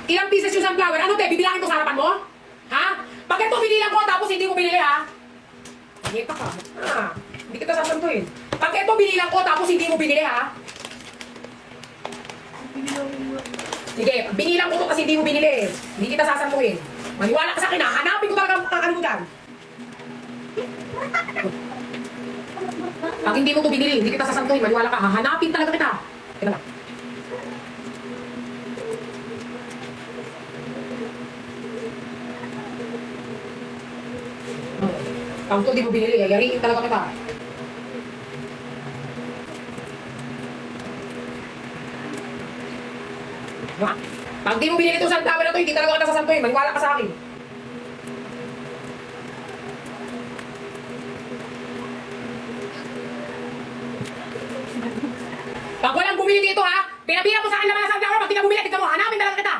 Ilang pieces yung sunflower? Ano te, bibilangin ko sa harapan mo? Ha? Bakit ito binilang ko tapos hindi mo binili ha? Ngeta ka. Hindi kita sasantuin. Bakit ito binilang ko tapos hindi mo binili ha? Sige, binilang ko to kasi hindi mo binili. Hindi kita sasantuin. Maniwala ka sa akin ha. Hanapin ko talaga ang ano mo dyan. Pag hindi mo to binili, hindi kita sasantuin. Maniwala ka ha. Hanapin talaga kita. Teka lang. Pag ito di mo binili, yariin talaga kita. Pag di mo binili itong sunflower na to, hindi talaga kita sasantuin. Maniwala ka sa akin. Pag walang bumili dito ha, pinabilang mo sa akin naman ang sunflower, pag di ka bumili, tignan mo, hanapin talaga kita.